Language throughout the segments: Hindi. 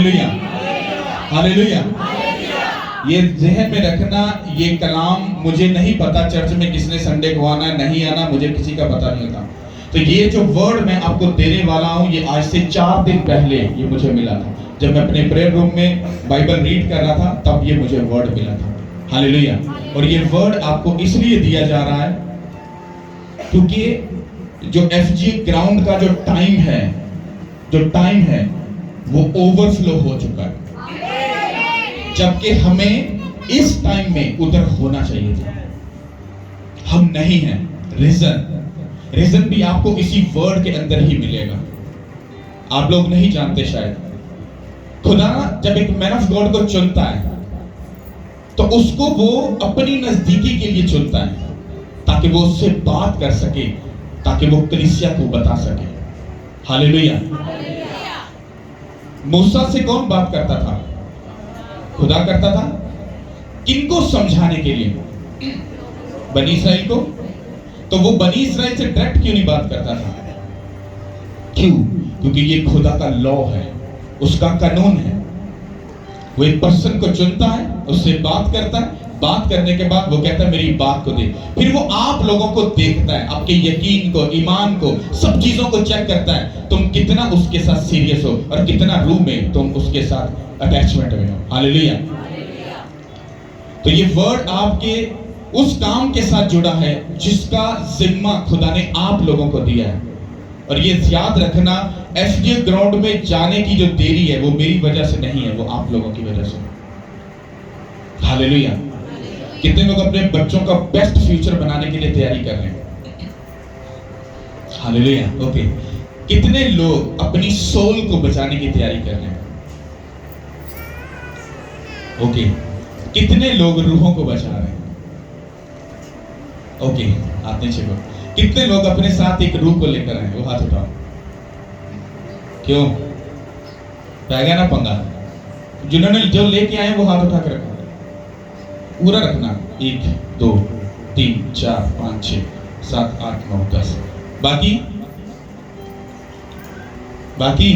Hallelujah, hallelujah. ये जहन में रखना, ये कलाम मुझे नहीं पता चर्च में किसने संडे को आना नहीं आना, मुझे किसी का पता नहीं था। तो ये जो वर्ड मैं आपको देने वाला हूँ, ये आज से 4 दिन पहले ये मुझे मिला था। जब मैं अपने प्रेयर रूम में बाइबल रीड कर रहा था, तब ये मुझे वर्ड मिला था। हालेलुया। और ये वर्ड आपको इसलिए दिया जा रहा है क्योंकि जो एफजी ग्राउंड का जो टाइम है वो ओवरफ्लो हो चुका है, जबकि हमें इस टाइम में उधर होना चाहिए था। हम नहीं हैं। रीजन भी आपको इसी वर्ड के अंदर ही मिलेगा। आप लोग नहीं जानते शायद, खुदा जब एक मैन ऑफ गॉड को चुनता है तो उसको वो अपनी नजदीकी के लिए चुनता है, ताकि वो उससे बात कर सके, ताकि वो कलीसिया को बता सके। हालेलुया। मूसा से कौन बात करता था? खुदा करता था। किनको समझाने के लिए? बनी इस्राएल को। तो वो बनी इस्राएल से डायरेक्ट क्यों नहीं बात करता था? क्यों? क्योंकि ये खुदा का लॉ है, उसका कानून है। वो एक पर्सन को चुनता है, उससे बात करता है, बात करने के बाद वो कहता है मेरी बात को दे। फिर वो आप लोगों को देखता है, आपके यकीन को, ईमान को, सब चीजों को चेक करता है, तुम कितना उसके साथ सीरियस हो और कितना रूह में तुम उसके साथ अटैचमेंट में हो। हालेलुया। तो ये वर्ड आपके उस काम के साथ जुड़ा है जिसका जिम्मा खुदा ने आप लोगों को दिया है। और ये याद रखना, एफजी ग्राउंड में जाने की जो देरी है वो मेरी वजह से नहीं है, वो आप लोगों की वजह से। हालेलुया। कितने लोग अपने बच्चों का बेस्ट फ्यूचर बनाने के लिए तैयारी कर रहे हैं? हालेलुया। ओके। कितने लोग अपनी सोल को बचाने की तैयारी कर रहे हैं? ओके। कितने लोग रूहों को बचा रहे हैं? ओके, हाथ नीचे करो। कितने लोग अपने साथ एक रूह को लेकर आए? वो हाथ उठाओ। क्यों? पै गया ना पंगा? जिन्होंने जो लेके आए वो हाथ उठा कर रखो, पूरा रखना। 1 2 3 4 5 6 7 8 9 10। बाकी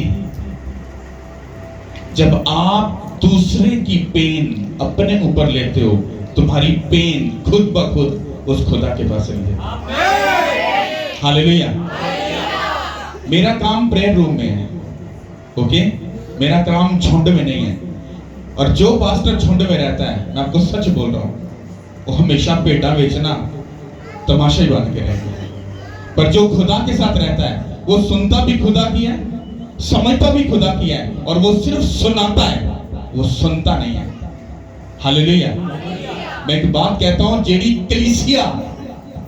जब आप दूसरे की पेन अपने ऊपर लेते हो, तुम्हारी पेन खुद ब खुद उस खुदा के पास चली जाती है। हालेलुया। मेरा काम प्रेयर रूम में है, ओके? मेरा काम झुंड में नहीं है। और जो पास्टर झुंड में रहता है, मैं आपको सच बोल रहा हूं, वो हमेशा पेटा बेचना तमाशा ही बन के रहता है। पर जो खुदा के साथ रहता है, वो सुनता भी खुदा की है, समझता भी खुदा की है, और वो सिर्फ सुनाता है, वो सुनता नहीं है। हालेलुया। मैं एक बात कहता हूं, जेडी कलीसिया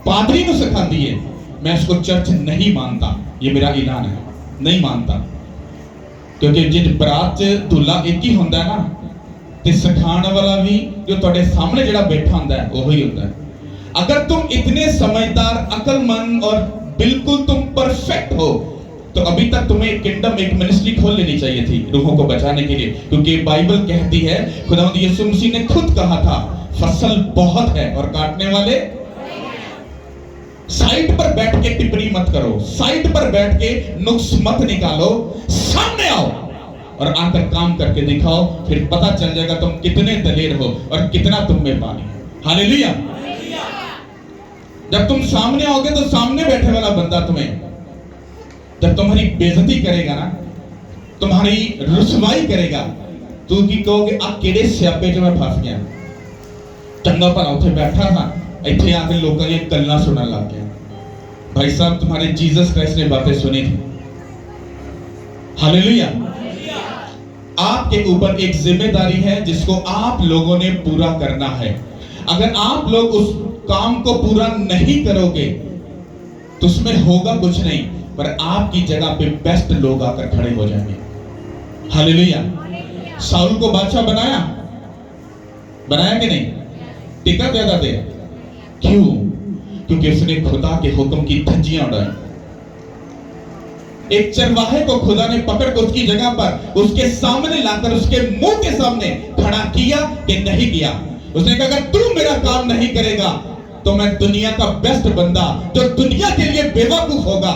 पादरी को सिखाती है, मैं उसको चर्च नहीं मानता। ये मेरा ऐलान है, नहीं मानता। क्योंकि जिन बरात दूल्हा एक ही होता है ना, ते सिखाने वाला भी जो तुम्हारे सामने जड़ा बैठा होता है वो ही होता है। अगर तुम इतने समझदार, अक्लमंद और बिल्कुल तुम परफेक्ट हो, तो अभी तक तुम्हें किंगडम एक मिनिस्ट्री खोल लेनी चाहिए थी रूहों को बचाने के लिए। क्योंकि बाइबल कहती है, खुदावंद यीशु मसीह ने खुद कहा था, फसल बहुत है और काटने वाले। साइड पर बैठ के टिप्पणी मत करो, साइड पर बैठ के नुक्स मत निकालो, सामने आओ और आकर काम करके दिखाओ। फिर पता चल जाएगा तुम कितने दलेर हो और कितना तुम में पानी है। हालेलुया। जब तुम सामने आओगे तो सामने बैठे वाला बंदा तुम्हें जब तुम्हारी बेइज्जती करेगा ना, तुम्हारी रुसवाई करेगा, तू की कहोगे आ केड़े स्यापे च मैं फस गया। चंगा भला उठे बैठा था, इतने आके लोगों की गल्लां सुनने लग गया। भाई साहब, तुम्हारे जीसस क्राइस्ट ने बातें सुनी थी। हालेलुया। आपके ऊपर एक जिम्मेदारी है जिसको आप लोगों ने पूरा करना है। अगर आप लोग उस काम को पूरा नहीं करोगे तो उसमें होगा कुछ नहीं, पर आपकी जगह पे बेस्ट लोग आकर खड़े हो जाएंगे। हालेलुया। शाऊल को बादशाह बनाया कि नहीं? टिकट ज्यादा दे। क्यों? क्योंकि उसने खुदा के हुक्म की धज्जियां उड़ाई। एक चरवाहे को खुदा ने पकड़ कर उसकी जगह पर उसके सामने लाकर उसके मुंह के सामने खड़ा किया कि नहीं किया। उसने कहा अगर तू मेरा काम नहीं करेगा तो मैं दुनिया का बेस्ट बंदा, जो दुनिया के लिए बेवकूफ होगा,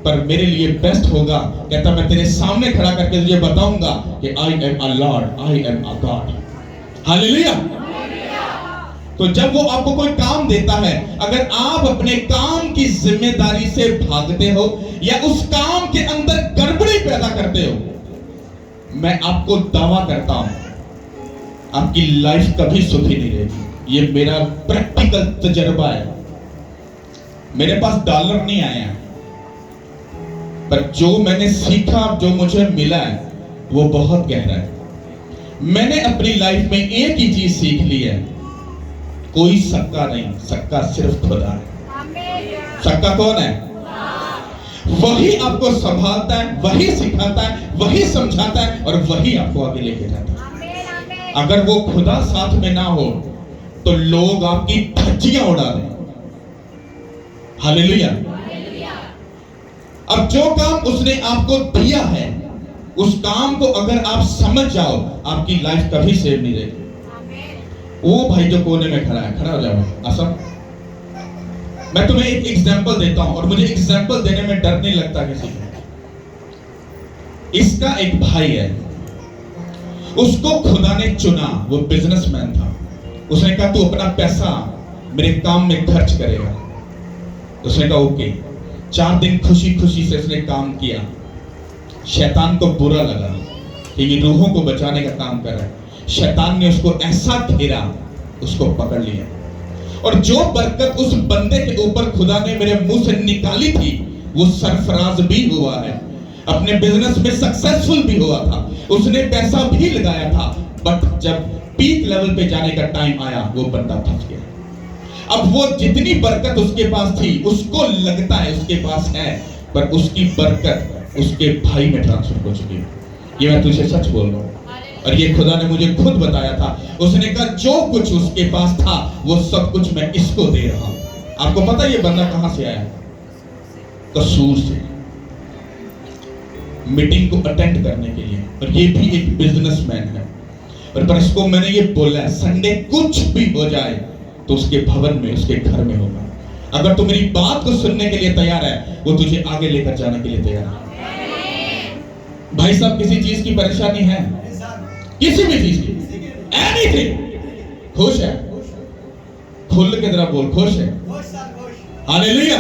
पर मेरे लिए बेस्ट होगा, कहता मैं तेरे सामने खड़ा करके तुझे बताऊंगा कि I am a Lord, I am a God. Hallelujah. तो जब वो आपको कोई काम देता है, अगर आप अपने काम की जिम्मेदारी से भागते हो या उस काम के अंदर गड़बड़ी पैदा करते हो, मैं आपको दावा करता हूं आपकी लाइफ कभी सुखी नहीं रहेगी। ये मेरा प्रैक्टिकल तजर्बा है। मेरे पास डॉलर नहीं आया, पर जो मैंने सीखा, जो मुझे मिला है, वो बहुत गहरा है। मैंने अपनी लाइफ में एक ही चीज सीख ली है, कोई सक्का नहीं, सक्का सिर्फ खुदा है। सक्का कौन है? वही आपको संभालता है, वही सिखाता है, वही समझाता है और वही आपको आगे लेके जाता है। अगर वो खुदा साथ में ना हो तो लोग आपकी धज्जियां उड़ा दें। हालेलुया। अब जो काम उसने आपको दिया है, उस काम को अगर आप समझ जाओ, आपकी लाइफ कभी सेव नहीं रहेगी। वो भाई जो कोने में खड़ा है, खड़ा हो जाओ। असम, मैं तुम्हें एक एग्जांपल देता हूं और मुझे एग्जांपल देने में डर नहीं लगता किसी को। इसका एक भाई है, उसको खुदा ने चुना, वो बिजनेसमैन था। उसने कहा तू अपना पैसा मेरे काम में खर्च करेगा। उसने कहा ओके। 4 दिन खुशी खुशी से उसने काम किया। शैतान को बुरा लगा कि ये रूहों को बचाने का काम कर रहा है। शैतान ने उसको ऐसा घेरा, उसको पकड़ लिया। और जो बरकत उस बंदे के ऊपर खुदा ने मेरे मुंह से निकाली थी, वो सरफराज भी हुआ है, अपने बिजनेस में सक्सेसफुल भी हुआ था, उसने पैसा भी लगाया था। बट जब पीक लेवल पे जाने का टाइम आया, वो बंदा फंस गया। अब वो जितनी बरकत उसके पास थी, उसको लगता है उसके पास है, पर उसकी बरकत उसके भाई में ट्रांसफर हो चुकी है। ये मैं तुझे सच बोल रहा हूँ, और ये खुदा ने मुझे खुद बताया था। उसने कहा जो कुछ उसके पास था, वो सब कुछ मैं इसको दे रहा हूं। आपको पता है ये बंदा कहां से आया? कसूर से, मीटिंग को अटेंड करने के लिए। और ये भी एक बिजनेसमैन है। और पर इसको मैंने ये बोला है, संडे कुछ भी हो जाए तो उसके भवन में, उसके घर में होगा। अगर तू मेरी बात को सुनने के लिए तैयार है, वो तुझे आगे लेकर जाने के लिए तैयार है। भाई साहब, किसी चीज की परेशानी है, किसी भी चीज की, एनीथिंग, खुश है? खुल के जरा बोल, खुश है? हालेलुया।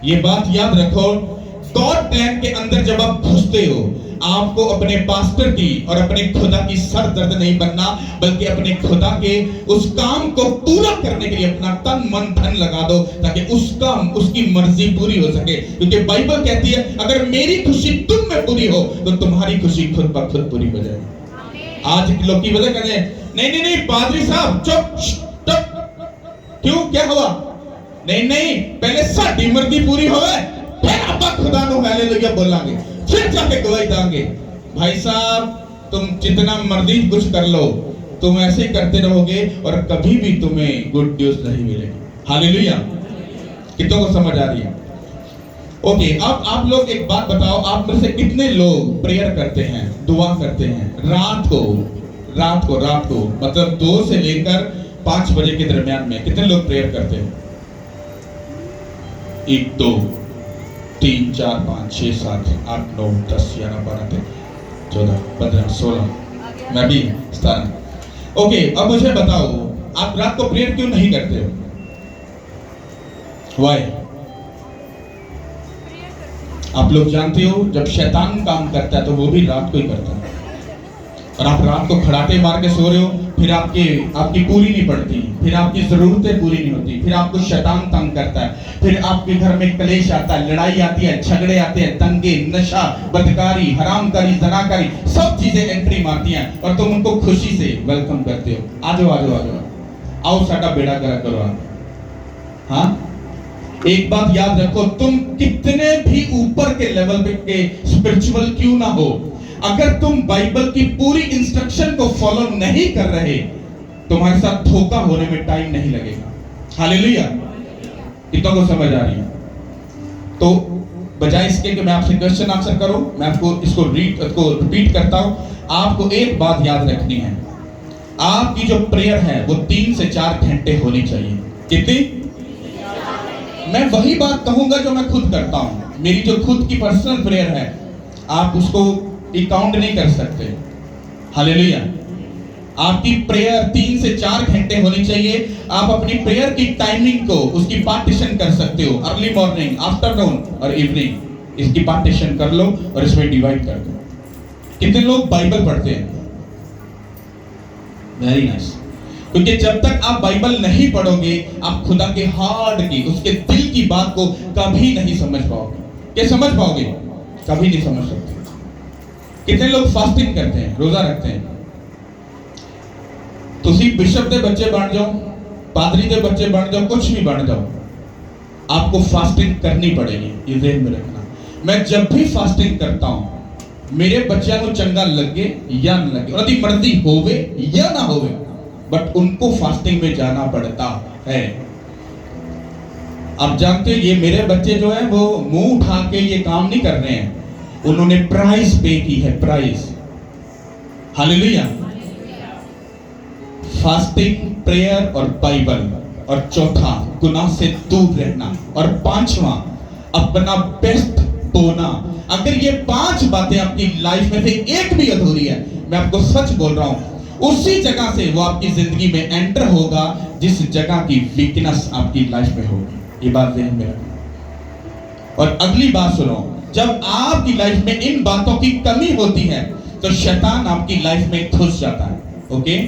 ये बात याद रखो, गॉड प्लान के अंदर जब आप घुसते हो, आपको अपने पास्टर की और अपने खुदा की सर दर्द नहीं बनना, बल्कि अपने खुदा के उस काम को पूरा करने के लिए अपना तन मन धन लगा दो, ताकि उसकी मर्जी पूरी हो सके। क्योंकि बाइबल कहती है, अगर मेरी खुशी तुम में पूरी हो तो तुम्हारी खुशी खुद ब खुद पूरी हो जाएगी। आज लोग की वजह कहते हैं, नहीं नहीं पादरी साहब चुप चुप, क्यों, क्या हुआ? नहीं नहीं, पहले साडी मर्जी पूरी होवे, फिर आप खुदा नु हालेलुया बोलांगे, फिर जाके गवाही देंगे। भाई साहब, तुम जितना मर्जी कुछ कर लो, तुम ऐसे करते रहोगे और कभी भी तुम्हें गुड न्यूज नहीं मिलेगी। हालेलुया। कितनों को समझ आ रही है? ओके, अब आप लोग एक बात बताओ, आप में से कितने लोग प्रेयर करते हैं, दुआ करते हैं रात को मतलब 2 से लेकर 5 बजे के दरमियान में? कितने लोग प्रेयर करते हैं? 1 2 3 4 5 6 7 8 9 10 11 12 13 14 15 16, मैं भी 17। ओके, अब मुझे बताओ, आप रात को प्रेयर क्यों नहीं करते हो? वाई? आप लोग जानते हो, जब शैतान काम करता है तो वो भी रात को ही करता है। और आप रात को खड़ाटे मार के सो रहे हो, फिर आपकी पूरी नहीं पड़ती, फिर आपकी जरूरतें पूरी नहीं होती, फिर आपको शैतान तंग करता है, फिर आपके घर में कलेश आता है, लड़ाई आती है, झगड़े आते हैं, दंगे, नशा, बदकारी, हरामकारी, जनाकारी, सब चीजें एंट्री मारती हैं और तुम उनको खुशी से वेलकम करते हो। आ जाओ, आओ साडा बेड़ा गर्क करो। हाँ, एक बात याद रखो, तुम कितने भी ऊपर के लेवल पे स्पिरिचुअल क्यों ना हो, अगर तुम बाइबल की पूरी इंस्ट्रक्शन को फॉलो नहीं कर रहे, तुम्हारे साथ धोखा होने में टाइम नहीं लगेगा। हालेलुया। कितनों को समझ आ रही है? तो बजाय इसके कि मैं आपसे क्वेश्चन आंसर करूं, मैं आपको इसको रिपीट करता हूं। आपको एक बात याद रखनी है, आपकी जो प्रेयर है वो 3 से 4 घंटे होनी चाहिए। कितनी? मैं वही बात कहूंगा जो मैं खुद करता हूं। मेरी जो खुद की पर्सनल प्रेयर है, आप उसको काउंट नहीं कर सकते। हालेलुया। आपकी प्रेयर 3 से 4 घंटे होनी चाहिए। आप अपनी प्रेयर की टाइमिंग को उसकी पार्टीशन कर सकते हो, अर्ली मॉर्निंग, आफ्टरनून और इवनिंग। इसकी पार्टीशन कर लो और इसमें डिवाइड कर दो। कितने लोग बाइबल पढ़ते हैं? Very nice. क्योंकि जब तक आप बाइबल नहीं पढ़ोगे, आप खुदा के हार्ट की, उसके दिल की बात को कभी नहीं समझ पाओगे। क्या समझ पाओगे? कभी नहीं समझ सकते। कितने लोग फास्टिंग करते हैं, रोजा रखते हैं? तुसी बिशप के बच्चे बन जाओ, पादरी के बच्चे बन जाओ, कुछ भी बन जाओ, आपको फास्टिंग करनी पड़ेगी। ये ध्यान में रखना। मैं जब भी फास्टिंग करता हूं, मेरे बच्चों को चंगा लगे या न लगे, उनकी मर्जी होवे या ना होवे, बट उनको फास्टिंग में जाना पड़ता है। आप जानते हो, ये मेरे बच्चे जो है वो मुंह उठा के ये काम नहीं कर रहे हैं, उन्होंने प्राइस पे की है, प्राइस। हालेलुया। फास्टिंग, प्रेयर और बाइबल, और चौथा गुनाह से दूर रहना, और पांचवा अपना बेस्ट बोना। अगर ये 5 बातें आपकी लाइफ में से एक भी अधूरी है, मैं आपको सच बोल रहा हूं, उसी जगह से वो आपकी जिंदगी में एंटर होगा जिस जगह की वीकनेस आपकी लाइफ में होगी। ये बात ध्यान में रखना। और अगली बात सुनो, जब आपकी लाइफ में इन बातों की कमी होती है तो शैतान आपकी लाइफ में घुस जाता है। ओके?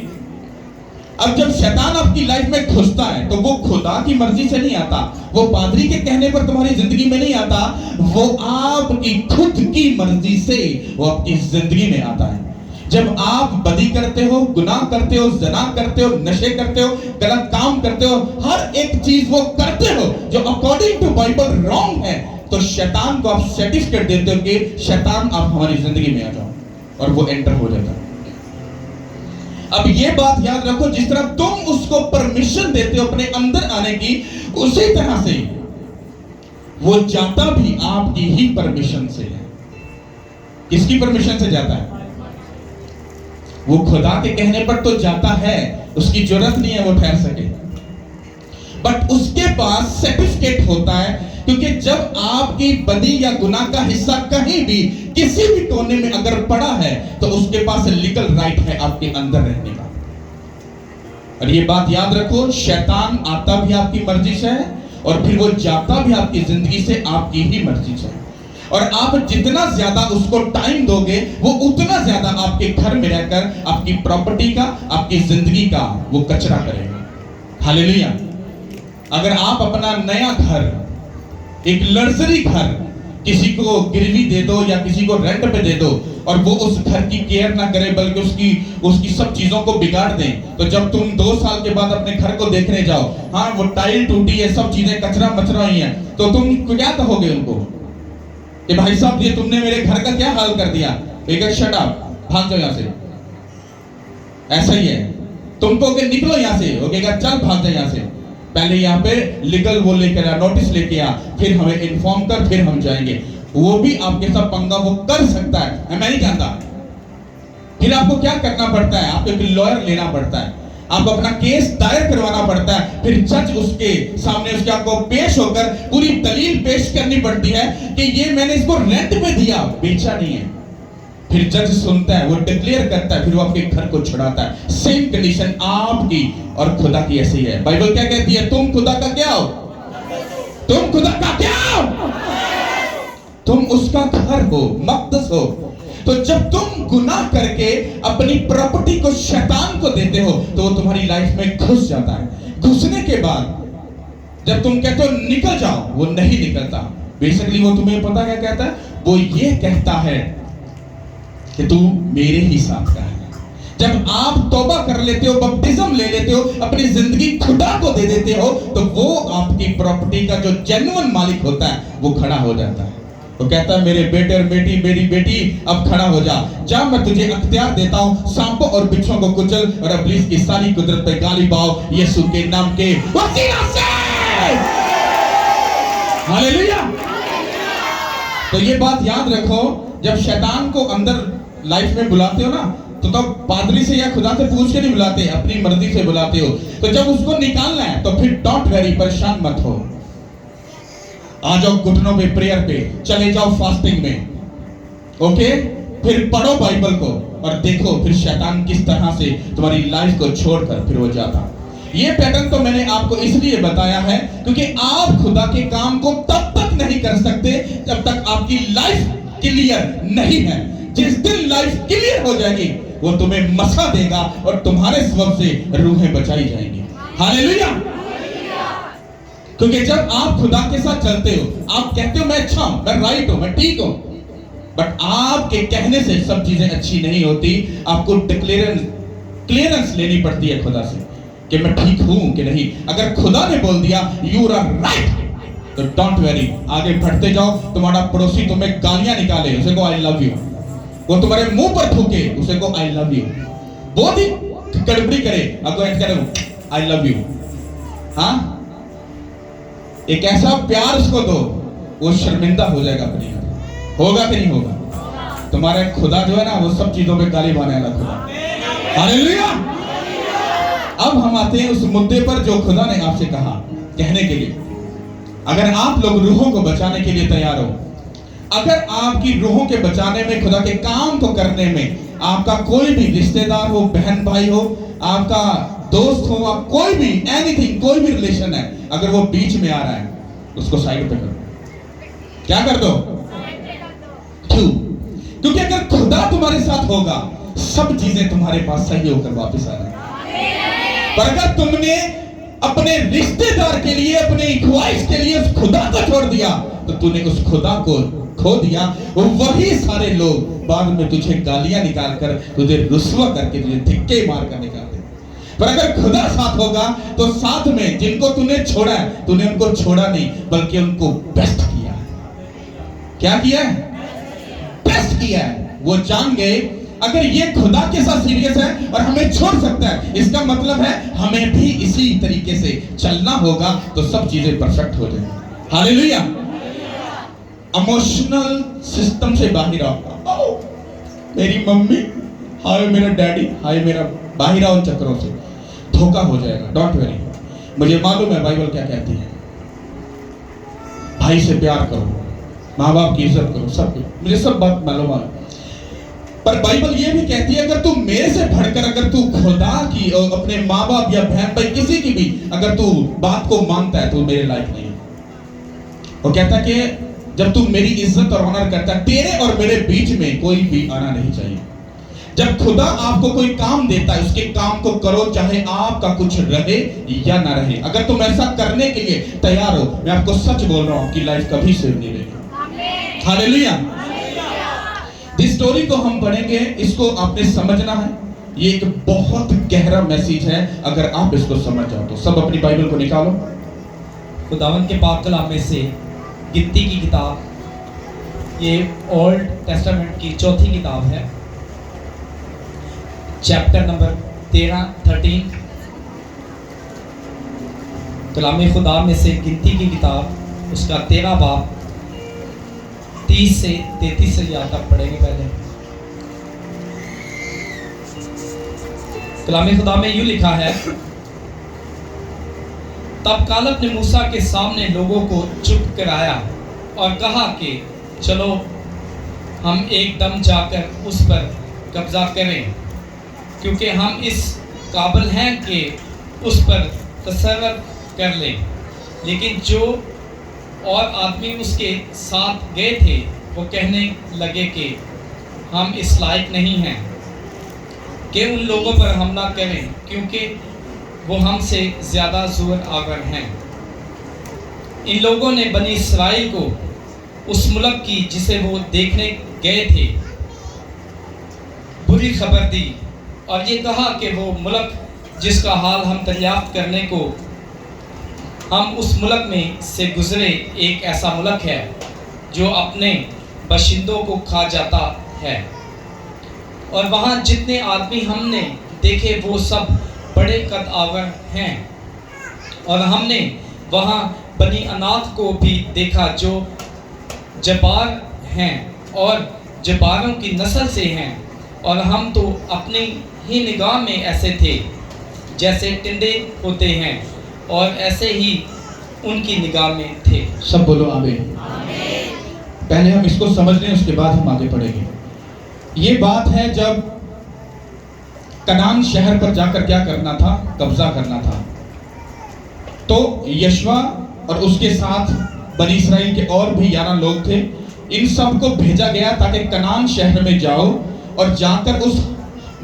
अब जब शैतान आपकी लाइफ में घुसता है तो वो खुदा की मर्जी से नहीं आता, वो पादरी के कहने पर तुम्हारी जिंदगी में नहीं आता, वो आपकी खुद की मर्जी से वो आपकी जिंदगी में आता है। जब आप बदी करते हो, गुनाह करते हो, ज़ना करते हो, नशे करते हो, गलत काम करते हो, हर एक चीज वो करते हो जो अकॉर्डिंग टू बाइबल रॉन्ग है, तो शैतान को आप सर्टिफिकेट देते हो कि शैतान आप हमारी जिंदगी में आ जाओ, और वो एंटर हो जाता है। अब ये बात याद रखो, जिस तरह तुम उसको परमिशन देते हो अपने अंदर आने की, उसी तरह से वो जाता भी आपकी ही परमिशन से है। किसकी परमिशन से जाता है? वो खुदा के कहने पर तो जाता है, उसकी जरूरत नहीं है वो ठहर सके, बट उसके पास सर्टिफिकेट होता है, क्योंकि जब आपकी बदी या गुनाह का हिस्सा कहीं भी किसी भी कोने में अगर पड़ा है तो उसके पास लीगल राइट है आपके अंदर रहने का। और ये बात याद रखो, शैतान आता भी आपकी मर्जी से है और फिर वो जाता भी आपकी जिंदगी से आपकी ही मर्जी से है। और आप जितना ज्यादा उसको टाइम दोगे, वो उतना ज्यादा आपके घर में रहकर आपकी प्रॉपर्टी का, आपकी जिंदगी का वो कचरा करेगा। हालेलुया। अगर आप अपना नया घर, एक लग्जरी घर किसी को गिरवी दे दो या किसी को रेंट पे दे दो, और वो उस घर की केयर ना करे बल्कि उसकी सब चीजों को बिगाड़ दें, तो जब तुम 2 साल के बाद अपने घर को देखने जाओ, हाँ वो टाइल टूटी है, सब चीजें कचरा मचरा हुई है, तो तुम क्या कहोगे उनको कि भाई साहब ये तुमने मेरे घर का क्या हाल कर दिया? शट अप, भाग जाओ यहाँ से। ऐसा ही है, तुमको निकलो यहाँ से, वो कहेगा चल भाग जाओ यहाँ से। पहले यहाँ पे लीगल वो लेकर आ, नोटिस लेके आ, फिर हमें इन्फॉर्म कर, फिर हम जाएंगे। वो भी आपके साथ पंगा वो कर सकता है, मैं नहीं जानता। फिर आपको क्या करना पड़ता है? आपको एक लॉयर लेना पड़ता है, आपको अपना केस दायर करवाना पड़ता है, फिर जज उसके सामने उसके आपको पेश होकर पूरी दलील पेश करनी पड़ती है कि ये मैंने इसको रेंट पे दिया, बेचा नहीं है। फिर जज सुनता है, वो डिक्लेयर करता है, फिर वो आपके घर को छुड़ाता है। सेम कंडीशन आपकी और खुदा की ऐसी है। बाइबल क्या कहती है? तुम खुदा का क्या हो? तुम खुदा का क्या हो? तुम उसका घर हो, मक़दस हो। तो जब तुम गुनाह करके अपनी प्रॉपर्टी को शैतान को देते हो तो वो तुम्हारी लाइफ में घुस जाता है। घुसने के बाद जब तुम कहते हो निकल जाओ, वो नहीं निकलता। बेसिकली वो तुम्हें पता क्या कहता है? वो ये कहता है कि तू मेरे ही साथ का है। जब आप तौबा कर लेते हो, बपटिज्म ले लेते हो, अपनी जिंदगी खुदा को दे देते हो, तो वो आपकी प्रॉपर्टी का जो जेन्युइन मालिक होता है वो खड़ा हो जाता है। वो कहता है मेरे बेटे और बेटी, मेरी बेटी अब खड़ा हो जा, मैं तुझे अख्तियार देता हूं, सांपों और बिच्छुओं को कुचल और इब्लीस की सारी कुदरत पे गाली पाओ यीशु के नाम के वसीला से। हालेलुया। तो ये बात याद रखो, जब शैतान को अंदर लाइफ में बुलाते हो ना, तो तब पादरी से या खुदा से पूछ के नहीं बुलाते, अपनी मर्जी से बुलाते हो। तो जब उसको निकालना है तो फिर डोंट वरी, परेशान मत हो। आ जाओ घुटनों पे, प्रेयर पे, चले जाओ फास्टिंग में, ओके? फिर पढ़ो बाइबल को और देखो फिर शैतान किस तरह से तुम्हारी लाइफ को छोड़कर फिर वो जाता। ये पैटर्न तो मैंने आपको इसलिए बताया है क्योंकि आप खुदा के काम को तब तक नहीं कर सकते जब तक आपकी लाइफ क्लियर नहीं है। जिस दिन लाइफ क्लियर हो जाएगी वो तुम्हें मसा देगा और तुम्हारे सबब से रूहें बचाई जाएंगी। हालेलुया। क्योंकि जब आप खुदा के साथ चलते हो, आप कहते हो मैं अच्छा हूं, मैं राइट हूं, मैं ठीक हूं, बट आपके कहने से सब चीजें अच्छी नहीं होती। आपको क्लियरेंस लेनी पड़ती है खुदा से कि मैं ठीक हूं कि नहीं। अगर खुदा ने बोल दिया यू आर राइट तो डोंट वरी, आगे बढ़ते जाओ। तुम्हारा पड़ोसी तुम्हें गालियां निकाले, उसे को आई लव यू, वो तुम्हारे मुंह पर थूके, उसे को आई लव यू, बहुत ही गड़बड़ी करे, आई लव यू। हाँ, एक ऐसा प्यार उसको दो, वो शर्मिंदा हो जाएगा अपनी। होगा कि नहीं होगा? तुम्हारे खुदा जो है ना, वो सब चीजों पे गाली बाने वाला खुदा। हालेलुया। अब हम आते हैं उस मुद्दे पर जो खुदा ने आपसे कहा कहने के लिए। अगर आप लोग रूहों को बचाने के लिए तैयार हो, अगर आपकी रूहों के बचाने में, खुदा के काम को करने में आपका कोई भी रिश्तेदार हो, बहन भाई हो, आपका दोस्त हो, आप कोई भी एनीथिंग, कोई भी रिलेशन है, अगर वो बीच में आ रहा है, उसको साइड पे करो। क्या कर दो? क्यों? क्योंकि अगर खुदा तुम्हारे साथ होगा, सब चीजें तुम्हारे पास सही होकर वापस आ जाएंगी। पर अगर तुमने अपने रिश्तेदार के लिए, अपनी ख्वाहिश के लिए उस खुदा को छोड़ दिया, तो तूने उस खुदा को खो दिया। वही सारे लोग बाद में तुझे गालियां निकालकर, तुझे रुस्वा करके, तुझे धिक्के मार कर निकाल दे। पर अगर खुदा साथ होगा तो साथ में जिनको तूने छोड़ा है, तूने उनको छोड़ा नहीं बल्कि उनको बेस्ट किया है। क्या किया है? बेस्ट किया है। वो जान गए अगर ये खुदा के साथ सीरियस है और हमें छोड़ सकता है, इसका मतलब है हमें भी इसी तरीके से चलना होगा, तो सब चीजें परफेक्ट हो जाएंगी। हालेलुया। इमोशनल सिस्टम से बाहर आओ। मेरी मम्मी हाय, मेरा डैडी हाय, मेरा बाहर आओ चक्रों से, धोखा हो जाएगा। डोंट वरी, मुझे मालूम है बाइबल क्या कहती है। भाई से प्यार करो, माँ बाप की इज्जत करो, सब मुझे सब बात मालूम है। पर बाइबल ये भी कहती है अगर तू मेरे से बढ़कर, अगर तू खुदा की और अपने माँ बाप या बहन भाई किसी की भी अगर तू बात को मानता है, तो मेरे लायक नहीं है। वो कहता है कि जब तू मेरी इज्जत और ऑनर करता है, तेरे और मेरे बीच में कोई भी आना नहीं चाहिए। जब खुदा आपको कोई काम देता है, उसके काम को करो, चाहे आपका कुछ रहे या ना रहे। अगर तुम ऐसा करने के लिए तैयार हो, मैं आपको सच बोल रहा हूं, आपकी लाइफ कभी सेव नहीं रहेगी। हालेलुया। इस स्टोरी को हम पढ़ेंगे, इसको आपने समझना है। ये एक बहुत गहरा मैसेज है, अगर आप इसको समझ जाओ तो। सब अपनी बाइबल को निकालो। खुदावंद के पाक कलाम में से गिनती की किताब, ये ओल्ड टेस्टामेंट की चौथी किताब है, चैप्टर नंबर 13 कलाम खुदा में से गिनती की किताब, उसका 13 बाब 30 से 33 से यहाँ तक पढ़ेंगे। पहले कलाम खुदा में यूं लिखा है, तब कालब ने मूसा के सामने लोगों को चुप कराया और कहा कि चलो हम एकदम जाकर उस पर कब्जा करें, क्योंकि हम इस काबिल हैं कि उस पर तसव्वुर कर लें। लेकिन जो और आदमी उसके साथ गए थे वो कहने लगे कि हम इस लायक नहीं हैं कि उन लोगों पर हमला करें, क्योंकि वो हमसे ज़्यादा ज़ोर आवर हैं। इन लोगों ने बनी इस्राएल को उस मुल्क की जिसे वो देखने गए थे बुरी खबर दी और ये कहा कि वो मुल्क जिसका हाल हम दरियाफ्त करने को हम उस मुल्क में से गुजरे, एक ऐसा मुल्क है जो अपने बशिंदों को खा जाता है, और वहाँ जितने आदमी हमने देखे वो सब बड़े कद आवर हैं। और हमने वहाँ बनी अनाथ को भी देखा जो जबार हैं और जबारों की नस्ल से हैं, और हम तो अपनी ही निगाह में ऐसे थे जैसे टिंडे होते हैं, और ऐसे ही उनकी निगाह में थे। सब बोलो आमीन। पहले हम इसको समझ लें, उसके बाद हम आगे बढ़ेंगे। ये बात है जब कनान शहर पर जाकर क्या करना था, कब्जा करना था। तो यशवा और उसके साथ बनी इसराइल के और भी 11 लोग थे, इन सबको भेजा गया ताकि कनान शहर में जाओ और जाकर उस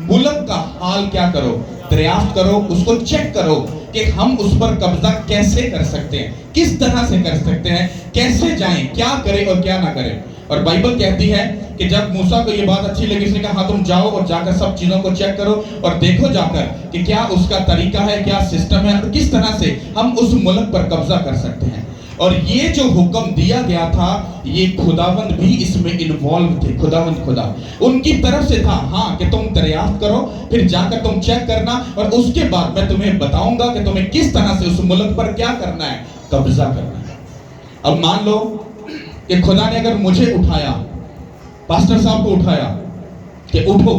मुल्क का हाल क्या करो, दरियाफ्त करो, उसको चेक करो कि हम उस पर कब्जा कैसे कर सकते हैं, किस तरह से कर सकते हैं, कैसे जाएं, क्या करें और क्या ना करें। और बाइबल कहती है कि जब मूसा को ये बात अच्छी लगी, उसने कहा हाँ तुम जाओ और जाकर सब चीजों को चेक करो और देखो जाकर कि क्या उसका तरीका है, क्या सिस्टम है और किस तरह से हम उस मुल्क पर कब्जा कर सकते हैं। और ये जो हुक्म दिया गया था, ये खुदावंद भी इसमें इन्वॉल्व थे। खुदावंद खुदा उनकी तरफ से था, हाँ कि तुम दरियाफ्त करो, फिर जाकर तुम चेक करना और उसके बाद मैं तुम्हें बताऊंगा कि तुम्हें किस तरह से उस मुल्क पर क्या करना है, कब्जा करना है। अब मान लो कि खुदा ने अगर मुझे उठाया, पास्टर साहब को उठाया कि उठो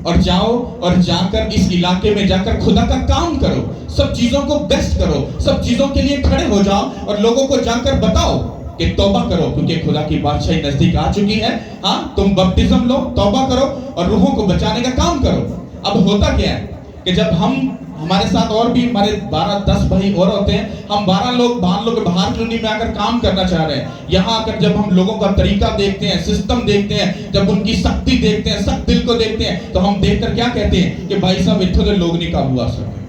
और जाओ और जाकर इस इलाके में जाकर खुदा का काम करो, सब चीजों को बेस्ट करो, सब चीजों के लिए खड़े हो जाओ और लोगों को जाकर बताओ कि तौबा करो क्योंकि खुदा की बादशाही नजदीक आ चुकी है। हाँ तुम बपतिस्म लो, तौबा करो और रूहों को बचाने का काम करो। अब होता क्या है कि जब हमारे साथ और भी हमारे 12-10 भाई और होते हैं, हम 12 लोग मान लो कि बाहर कॉलोनी में आकर काम करना चाह रहे हैं। यहाँ आकर जब हम लोगों का तरीका देखते हैं, सिस्टम देखते हैं, जब उनकी शक्ति देखते हैं, सख्त दिल को देखते हैं, तो हम देखकर क्या कहते हैं कि भाई साहब इतने लोग नहीं काबू आ सकते।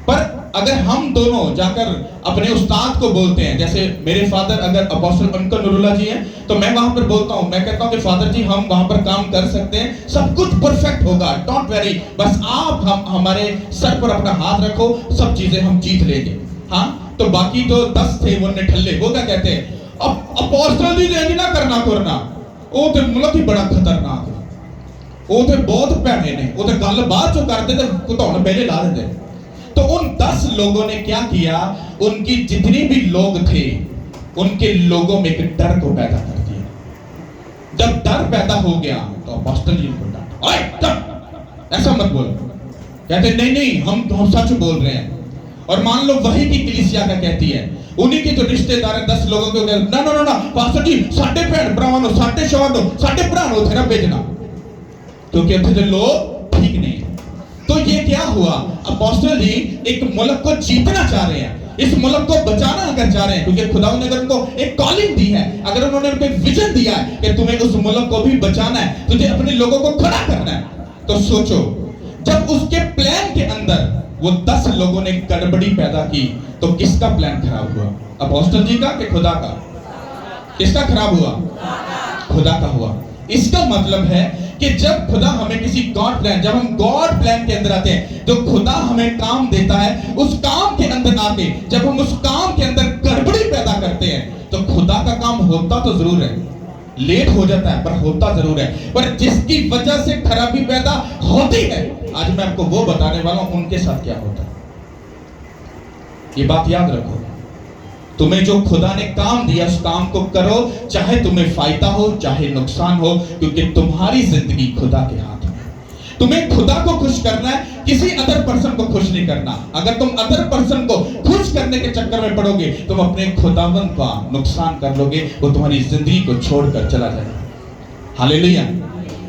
पर अगर हम दोनों जाकर अपने उस्ताद को बोलते हैं, जैसे मेरे फादर अगर अपोस्टल अंकल नूरुल्लाह जी हैं, तो मैं वहां पर बोलता हूं, मैं कहता हूं कि फादर जी हम वहां पर काम कर सकते हैं, सब कुछ परफेक्ट होगा, डोंट वरी, बस आप हम हमारे सर पर अपना हाथ रखो, सब चीजें हम जीत लेंगे। हाँ तो बाकी जो 10 थे वो निठल्ले, वो क्या कहते हैं, अब अपोस्टल जी ने ना करना करना, वो तो मुल्क ही बड़ा खतरनाक है, वो तो बहुत भैड़े ने, वो तो गल बाद चो करते थे, घुटौन पहले ला देते। तो उन 10 लोगों ने क्या किया, उनकी जितने भी लोग थे उनके लोगों में एक डर को पैदा कर दिया। जब डर पैदा हो गया तो अपोस्टल जी को डांटा, ओए चुप, ऐसा मत बोल। कहते नहीं नहीं हम सच बोल रहे हैं। और मान लो वही की कलीसिया का कहती है, उन्हीं के जो रिश्तेदार है 10 लोगों के, ना ना ना पास्टर जी साडे भैन भरावां नु, साडे शौहर नु, साडे भरा नु उथे ना भेजना क्योंकि उथे दे लोग ठीक नहीं। तो ये क्या हुआ, अपोस्टल जी एक मुल्क को जीतना चाह रहे हैं, इस मुल्क को बचाना अगर चाह रहे हैं, क्योंकि खुदा ने अगर उनको एक कॉलिंग दी है, अगर उन्होंने उनको एक विजन दिया है कि तुम्हें उस मुल्क को भी बचाना है, तुझे अपने लोगों को खड़ा करना है, तो सोचो जब उसके प्लान के अंदर वो 10 लोगों ने गड़बड़ी पैदा की, तो किसका प्लान खराब हुआ, अपोस्टल जी का कि खुदा का? किसका खराब हुआ? खुदा का हुआ। इसका मतलब है कि जब खुदा हमें किसी गॉड प्लान, जब हम गॉड प्लान के अंदर आते हैं, जो खुदा हमें काम देता है, उस काम के अंदर आके जब हम उस काम के अंदर गड़बड़ी पैदा करते हैं, तो खुदा का काम होता तो जरूर है, लेट हो जाता है पर होता जरूर है। पर जिसकी वजह से खराबी पैदा होती है, आज मैं आपको वो बताने वाला हूं उनके साथ क्या होता है। ये बात याद रखो, तुम्हें जो खुदा ने काम दिया उस काम को करो, चाहे तुम्हें फायदा हो चाहे नुकसान हो, क्योंकि तुम्हारी जिंदगी खुदा के हाथ में। तुम्हें खुदा को खुश करना है, किसी अदर पर्सन को खुश नहीं करना। अगर तुम अदर पर्सन को खुश करने के चक्कर में पड़ोगे, तुम अपने खुदावंद का नुकसान कर लोगे, वो तुम्हारी जिंदगी को छोड़कर चला जाएगा। हालेलुया।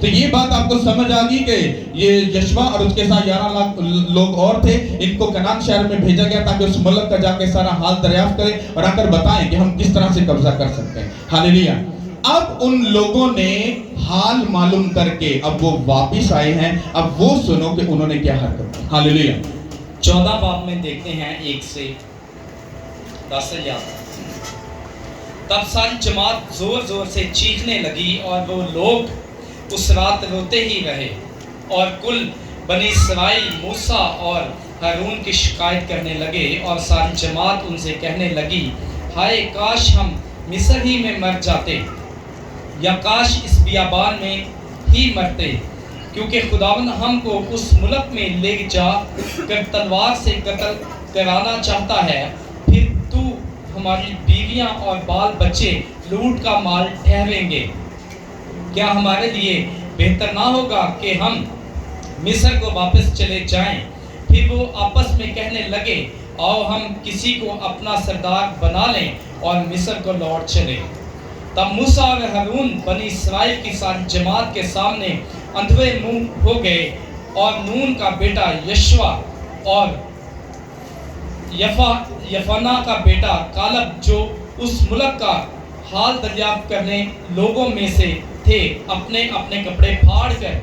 तो ये बात आपको समझ आ गई कि ये यशवा और उसके साथ 11 लाख लोग और थे, इनको कनान शहर में भेजा गया ताकि उस मुल्क का जाके सारा हाल दरियाफ्त करें और आकर बताएं कि हम किस तरह से कब्जा कर सकते हैं। हालेलुया। अब उन लोगों ने हाल मालूम करके अब वो वापिस आए हैं। अब वो सुनो कि उन्होंने क्या हरकत की। हालेलुया। 14 बाब में देखते हैं 1 से 10 याद। तब सारी जमात जोर जोर से चीखने लगी और वो लोग उस रात रोते ही रहे, और कुल बनी इसराइल मूसा और हारून की शिकायत करने लगे, और सारी जमात उनसे कहने लगी, हाय काश हम मिस्र ही में मर जाते, या काश इस बियाबान में ही मरते, क्योंकि खुदावंद हमको उस मुल्क में ले जा कर तलवार से कत्ल कराना चाहता है, फिर तू हमारी बीवियां और बाल बच्चे लूट का माल ठहरेंगे। क्या हमारे लिए बेहतर ना होगा कि हम मिस्र को वापस चले जाएं? फिर वो आपस में कहने लगे, आओ हम किसी को अपना सरदार बना लें और मिस्र को लौट चले। तब मूसा और हारून बनी इस्राएल की सारी जमात के सामने अंधे मुंह हो गए, और नून का बेटा यशवा और यफना का बेटा कालब, जो उस मुल्क का हाल दरियाफ्त करने लोगों में से थे, अपने अपने कपड़े फाड़ कर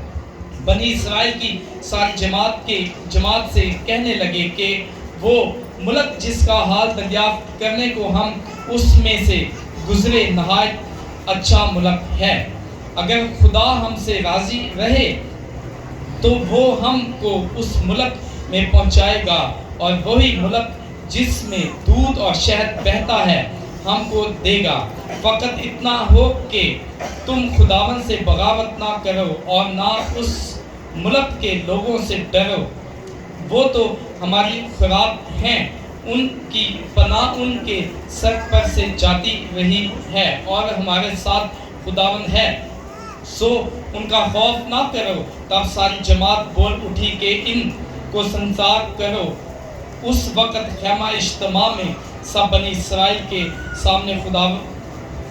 बनी इस्राएल की सारी जमात से कहने लगे कि वो मुल्क जिसका हाल दरियाफ्त करने को हम उसमें से गुजरे नहायत अच्छा मुल्क है। अगर खुदा हमसे राजी रहे तो वो हमको उस मुल्क में पहुंचाएगा, और वही मुल्क जिसमें दूध और शहद बहता है हमको देगा। फकत इतना हो कि तुम खुदावन से बगावत ना करो और ना उस मुल्क के लोगों से डरो। वो तो हमारी खुराक हैं, उनकी पनाह उनके सर पर से जाती रही है, और हमारे साथ खुदावन है, सो उनका खौफ ना करो। तब सारी जमात बोल उठी कि इन को संसार करो। उस वक़्त खैमा इज्तिमा में सब बनी इस्राएल के सामने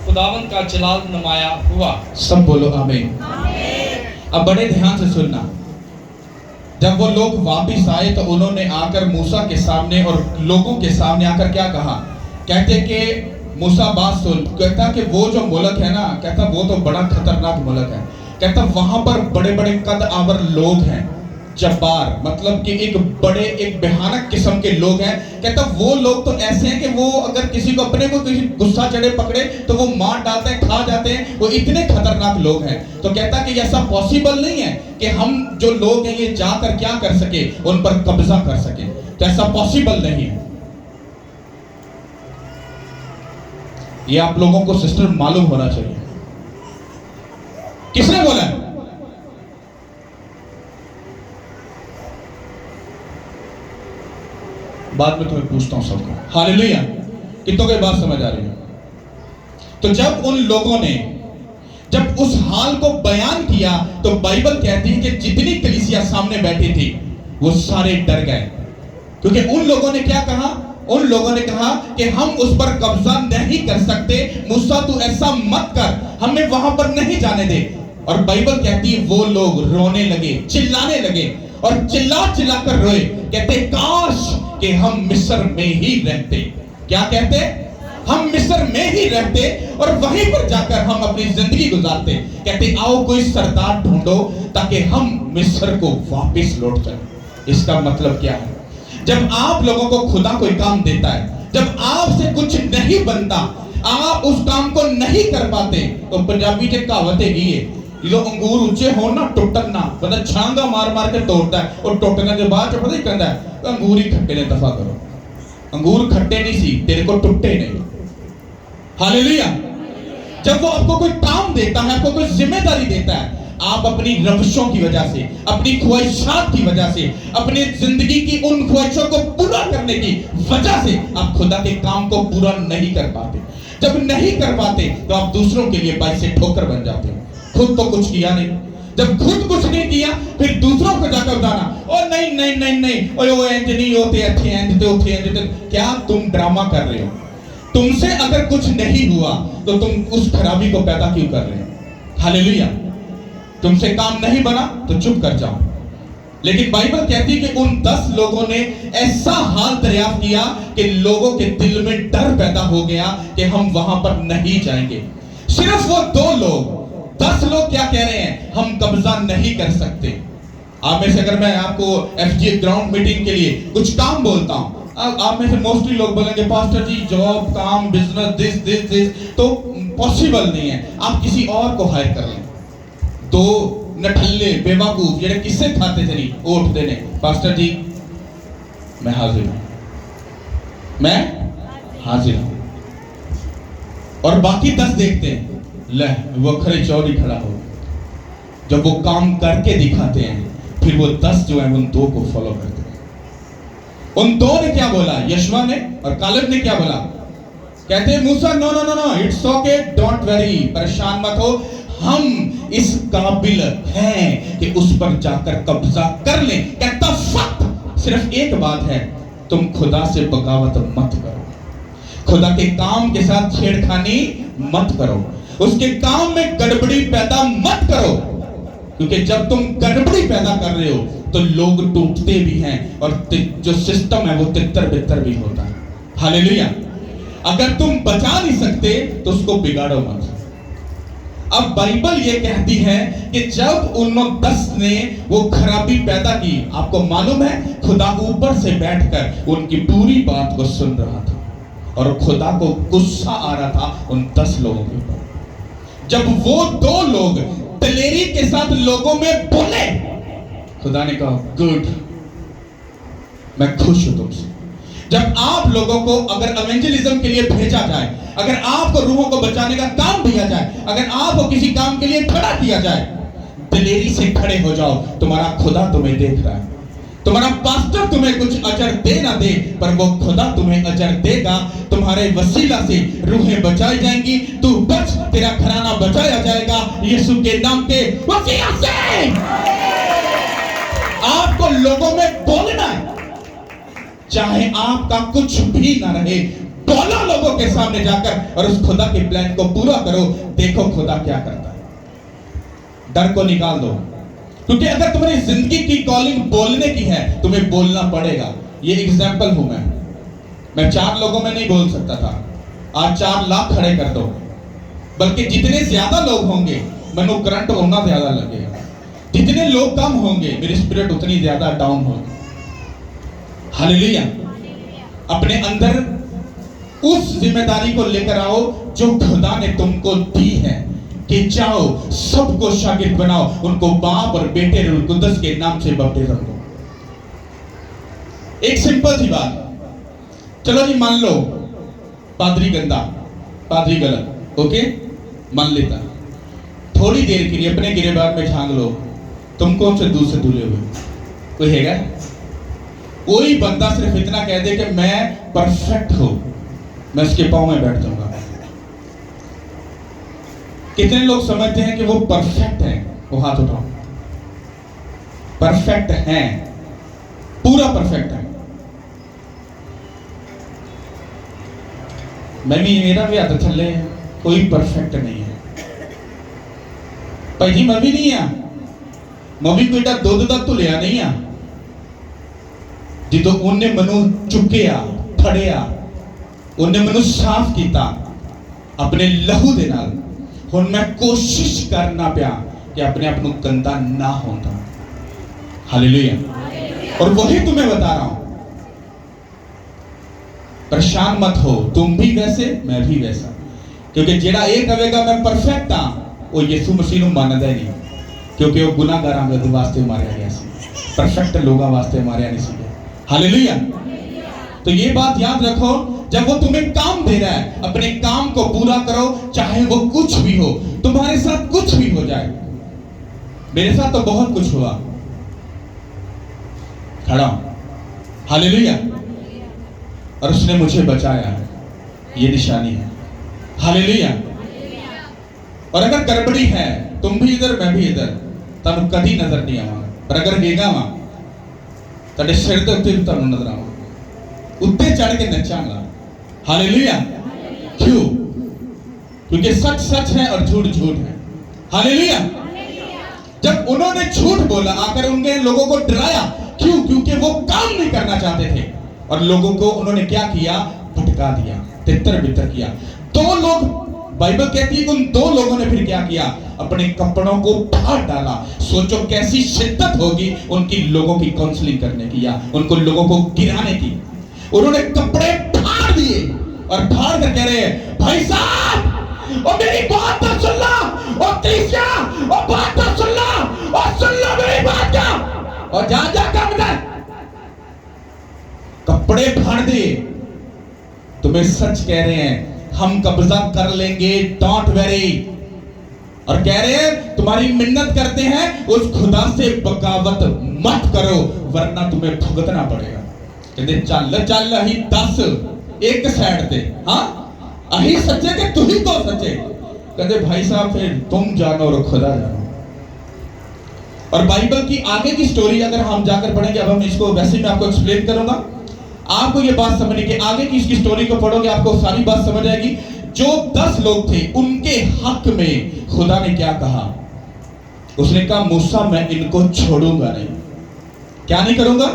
खुदावन का जलाल नुमाया हुआ। सब बोलो आमीन। अब बड़े ध्यान से सुनना। जब वो लोग वापिस आए तो उन्होंने आकर मूसा के सामने और लोगों के सामने आकर क्या कहा? कहते कि मूसा बात सुन। कहता कि वो जो मुल्क है ना, कहता वो तो बड़ा खतरनाक मुल्क है। कहता वहां पर बड़े बड़े कद आवर लोग हैं, जब्बार, मतलब कि एक भयानक किस्म के लोग हैं। कहता वो लोग तो ऐसे हैं कि वो अगर किसी को अपने को किसी गुस्सा चढ़े पकड़े तो वो मार डालते हैं, खा जाते हैं। वो इतने खतरनाक लोग हैं। तो कहता कि ऐसा पॉसिबल नहीं है कि हम जो लोग हैं ये जाकर क्या कर सके, उन पर कब्जा कर सके। तो ऐसा पॉसिबल नहीं है। ये आप लोगों को सिस्टर मालूम होना चाहिए। किसने बोला है? बाद में तुम्हें पूछता हूं सबको। हालेलुया। कितनों को बात समझ आ रही है? तो जब उन लोगों ने जब उस हाल को बयान किया तो बाइबल कहती है कि जितनी कलीसिया सामने बैठी थी वो सारे डर गए, क्योंकि उन लोगों ने क्या कहा? उन लोगों ने कहा कि हम उस पर कब्जा नहीं कर सकते, मूसा तू ऐसा मत कर, हमें वहां पर नहीं जाने दे। और बाइबल कहती है वो लोग रोने लगे, चिल्लाने लगे, और चिल्ला चिल्ला कर रोए। कहते काश कि हम मिस्र में ही रहते। क्या कहते? हम मिस्र में ही रहते और वहीं पर जाकर हम अपनी जिंदगी गुजारते। कहते आओ कोई सरदार ढूंढो ताकि हम मिस्र को वापस लौट जाए। इसका मतलब क्या है? जब आप लोगों को खुदा कोई काम देता है, जब आपसे कुछ नहीं बनता, आप उस काम को नहीं कर पाते, तो पंजाबी के कहावतें की है, जो अंगूर ऊंचे हो ना टुटन ना, बंदा छांगा मार मार के तोड़ता है और टूटने के बाद पता ही कहता है अंगूर ही खट्टे ने दफा करो। अंगूर खट्टे नहीं सी, तेरे को टुट्टे नहीं। हालेलुया। जब वो आपको कोई काम देता है, आपको कोई जिम्मेदारी देता है, आप अपनी रविशों की वजह से, अपनी ख्वाहिशात की वजह से, अपनी जिंदगी की उन ख्वाहिशों को पूरा करने की वजह से आप खुदा के काम को पूरा नहीं कर पाते। जब नहीं कर पाते तो आप दूसरों के लिए बाइक से ठोकर बन जाते हो। खुद तो कुछ किया नहीं, जब खुद कुछ नहीं किया फिर दूसरों को जाकर बताना ओ नहीं नहीं नहीं नहीं ओए वो एंज नहीं होते, अच्छे एंज होते हैं। क्या तुम ड्रामा कर रहे हो? तुमसे अगर कुछ नहीं हुआ तो तुम उस खराबी को पैदा क्यों कर रहे हो? हालेलुया। तुमसे काम नहीं बना तो चुप कर जाओ। लेकिन बाइबल कहती है कि उन 10 लोगों ने ऐसा हाल दरियाफ्त किया कि लोगों के दिल में डर पैदा हो गया कि हम वहां पर नहीं जाएंगे। सिर्फ वो 2 लोग, 10 लोग क्या कह रहे हैं? हम कब्जा नहीं कर सकते। आप में से अगर मैं आपको एफजी ग्राउंड मीटिंग के लिए कुछ काम बोलता हूं, आप में से मोस्टली लोग बोलेंगे पास्टर जी जॉब, काम, बिजनेस, दिस, तो पॉसिबल नहीं है। आप किसी और को हायर कर लें। 2 नठल्ले बेवकूफ जेडे किससे खाते थे नहीं ओट देने, पास्टर जी मैं हाजिर हूं, मैं हाजिर हूं। और बाकी 10 देखते हैं ले वो खरे चौड़ी खड़ा हो। जब वो काम करके दिखाते हैं फिर वो 10 जो है उन 2 को फॉलो करते हैं। उन 2 ने क्या बोला? यशवा ने और कालेब ने क्या बोला? कहते हैं Musa no no no no it's okay, don't worry, परेशान मत हो, हम इस काबिल हैं कि उस पर जाकर कब्जा कर लें। कहता फक्त सिर्फ एक बात है, तुम खुदा से बगावत मत करो, खुदा के काम के साथ छेड़खानी मत करो, उसके काम में गड़बड़ी पैदा मत करो, क्योंकि जब तुम गड़बड़ी पैदा कर रहे हो तो लोग टूटते भी हैं और जो सिस्टम है वो तितर बितर भी होता है। हालेलुया। अगर तुम बचा नहीं सकते तो उसको बिगाड़ो मत। अब बाइबल ये कहती है कि जब उन 10 ने वो खराबी पैदा की, आपको मालूम है खुदा ऊपर से बैठकर उनकी पूरी बात को सुन रहा था और खुदा को गुस्सा आ रहा था उन 10 लोगों के ऊपर। जब वो 2 लोग दिलेरी के साथ लोगों में बोले, खुदा ने कहा गुड, मैं खुश हूं तुमसे। जब आप लोगों को अगर एवेंजलिज्म के लिए भेजा जाए, अगर आपको रूहों को बचाने का काम दिया जाए, अगर आपको किसी काम के लिए खड़ा किया जाए, दिलेरी से खड़े हो जाओ। तुम्हारा खुदा तुम्हें देख रहा है। तुम्हारा पास्टर तुम्हें कुछ अजर दे ना दे, पर वो खुदा तुम्हें अजर देगा। तुम्हारे वसीला से रूहें बचाई जाएंगी, तू बच, तेरा घराना बचाया जाएगा यीशु के नाम के वसीला से। आपको लोगों में बोलना है, चाहे आपका कुछ भी ना रहे, बोलो लोगों के सामने जाकर और उस खुदा के प्लान को पूरा करो। देखो खुदा क्या करता है। डर को निकाल दो, क्योंकि अगर तुम्हारी जिंदगी की कॉलिंग बोलने की है, तुम्हें बोलना पड़ेगा। ये एग्जाम्पल हूं मैं 4 लोगों में नहीं बोल सकता था, आज 4 लाख खड़े कर दो, बल्कि जितने ज्यादा लोग होंगे मनु करंट होना ज्यादा लगेगा, जितने लोग कम होंगे मेरी स्पिरिट उतनी ज्यादा डाउन होगी। हालेलुया। अपने अंदर उस जिम्मेदारी को लेकर आओ जो खुदा ने तुमको दी है कि जाओ सबको शागिर्द बनाओ, उनको बाप और बेटे रूह कुदस के नाम से बपतिस्म दो। एक सिंपल सी बात, चलो जी मान लो पादरी गंदा, पादरी गलत, ओके मान लेता। थोड़ी देर के लिए अपने गिरेबान में झांक लो, तुम कौन से दूर से दूरे हुए? कोई हैगा? कोई बंदा सिर्फ इतना कह दे कि मैं परफेक्ट हूं, मैं उसके पांव में बैठ जाऊंगा। कितने लोग समझते हैं कि वो परफेक्ट है? वो हाथ उठाओ। परफेक्ट है, पूरा परफेक्ट है। मैं भी, मेरा भी हाथ थल्ले है, कोई परफेक्ट नहीं है भाई जी। मैं भी नहीं आ, मैं भी कोई दुध का धुलिया नहीं आ। जो उन्हें मनु चुकिया, फड़िया, उन्हें मनु साफ किया अपने लहू दे नाल। हुण मैं कोशिश करना पिया कि अपने आप को गंदा ना होता। हालेलुया। और वही तुम्हें बता रहा हूं, परेशान मत हो, तुम भी वैसे मैं भी वैसा, क्योंकि जेड़ा ये कहेगा मैं परफेक्ट हाँ, वो यीशु मसीह को मानदा ही नहीं, क्योंकि वो गुनाहगारां दे वास्ते मारिया गया सी, परफेक्ट लोगों वास्ते मारिया नहीं सी। हालेलुया। तो ये बात याद रखो, जब वो तुम्हें काम दे रहा है, अपने काम को पूरा करो, चाहे वो कुछ भी हो। तुम्हारे साथ कुछ भी हो जाए, मेरे साथ तो बहुत कुछ हुआ, खड़ा हालेलुया, और उसने मुझे बचाया, ये निशानी है। हालेलुया। और अगर गड़बड़ी है, तुम भी इधर मैं भी इधर, तब कभी नजर नहीं आवा, पर अगर गेगा वहां तेरे सिर के उत्ते तुहानू नजर आवा, उत्ते चढ़ के नचांगा। हालेलुया। क्यों? क्योंकि सच सच है और झूठ झूठ है। हालेलुया। जब उन्होंने झूठ बोला, आकर उनके लोगों को डराया, क्यों? क्योंकि वो काम नहीं करना चाहते थे, और लोगों को उन्होंने क्या किया? भटका दिया, तितर बितर किया। 2 लोग, बाइबल कहती है कि उन 2 लोगों ने फिर क्या किया? अपने कपड़ों को फाड़ डाला। सोचो कैसी शिद्दत होगी उनकी लोगों की काउंसलिंग करने की या उनको लोगों को गिराने की। उन्होंने कपड़े फाड़ दिए और फाड़ कर कह रहे हैं, भाई साहब और मेरी बात तो सुन लो, और तीसरा और बात तो सुन लो, और सुन लो मेरी बात का, और जा जा कर कपड़े फाड़ दिए। तुम्हें सच कह रहे हैं, हम कब्जा कर लेंगे, डोंट वरी। और कह रहे हैं तुम्हारी मिन्नत करते हैं, उस खुदा से बगावत मत करो वरना तुम्हें भुगतना पड़ेगा। कहते चल चल अही 10 एक साइड पे, हाँ अही सच्चे के तू ही तो सच्चे। कहते भाई साहब फिर तुम जानो और खुदा जानो। और बाइबल की आगे की स्टोरी अगर हम जाकर पढ़ेंगे, अब हम इसको वैसे मैं आपको एक्सप्लेन करूंगा। आपको ये बात समझनी कि आगे की इसकी स्टोरी को पढ़ोगे आपको सारी बात समझ आएगी। जो 10 लोग थे उनके हक में खुदा ने क्या कहा? उसने कहा मूसा मैं इनको छोड़ूंगा नहीं। क्या नहीं करूंगा?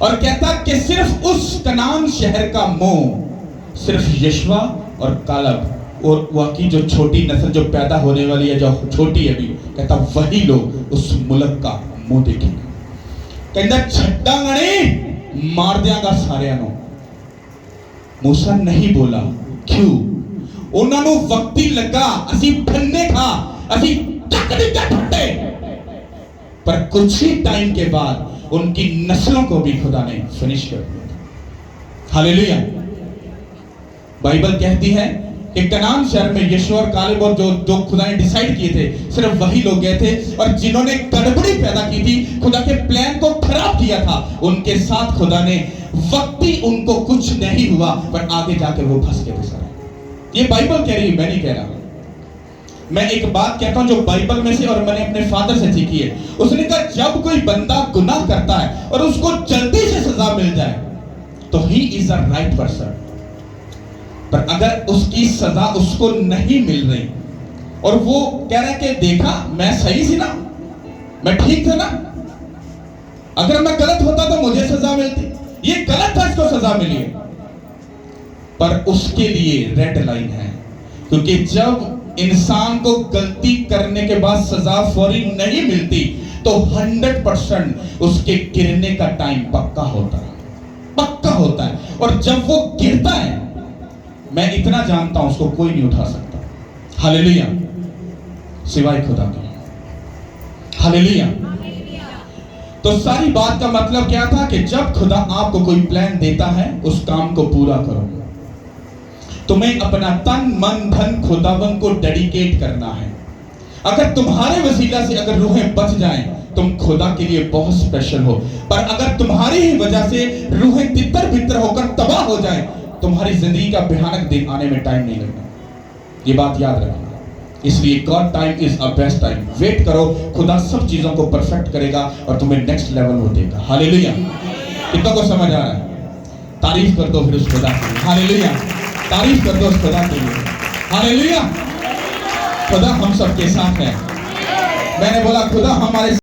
और कहता कि सिर्फ उस कनान शहर का मुंह सिर्फ यशवा और कालब और वाकई जो छोटी नस्ल जो पैदा होने वाली है, जो छोटी है अभी, कहता वही लोग उस मुल्क का मुंह देखेंगे। कहता छड्डा गणे मार दियागा सारिਆਂ ਨੂੰ। मूसा नहीं बोला। क्यों? उन्होंने वक्ती लगा असी फन्ने खा असी चक दिते फट्टे, पर कुछ ही टाइम के बाद उनकी नस्लों को भी खुदा ने फिनिश कर दिया। हालेलुया। बाइबल कहती है कि कनान शहर में यीशु और कालेब और जो खुदा ने डिसाइड किए थे सिर्फ वही लोग गए थे, और जिन्होंने गड़बड़ी पैदा की थी, खुदा के प्लान को खराब किया था, उनके साथ खुदा ने वक्ती उनको कुछ नहीं हुआ, पर आगे जाकर वो फंस गए थे सारे। ये बाइबल कह रही है, मैं नहीं कह रहा। मैं एक बात कहता हूं जो बाइबल में से और मैंने अपने फादर से सीखी है। उसने कहा जब कोई बंदा गुनाह करता है और उसको जल्दी से सजा मिल जाए तो he is a right person, पर अगर उसकी सजा उसको नहीं मिल रही और वो कह रहा है कि देखा मैं सही थी ना, मैं ठीक था ना, अगर मैं गलत होता तो मुझे सजा मिलती, ये गलत था इसको सजा मिली है, पर उसके लिए रेड लाइन है। क्योंकि जब इंसान को गलती करने के बाद सजा फौरी नहीं मिलती तो 100% उसके गिरने का टाइम पक्का होता है, पक्का होता है। और जब वो गिरता है, मैं इतना जानता हूं उसको कोई नहीं उठा सकता। हालेलुया, सिवाय खुदा के। हालेलुया। तो सारी बात का मतलब क्या था कि जब खुदा आपको कोई प्लान देता है उस काम को पूरा करो। तुम्हें अपना तन मन धन खुदावन को डेडिकेट करना है। अगर तुम्हारे वसीला से अगर रूहें बच जाएं, तुम खुदा के लिए बहुत स्पेशल हो, पर अगर तुम्हारी ही वजह से रूहें तितर बितर होकर तबाह हो जाएं, तुम्हारी जिंदगी का भयानक दिन आने में टाइम नहीं लगना। ये बात याद रखना। इसलिए god time is a best time. Wait करो, खुदा सब चीजों को परफेक्ट करेगा और तुम्हें नेक्स्ट लेवल वो देगा। हालेलुया। कितना को समझ आ रहा है? तारीफ कर दो फिर उस खुदा की। हालेलुया। तारीफ कर दो उस खुदा के लिए। हालेलुया। खुदा हम सबके साथ है। मैंने बोला खुदा हमारे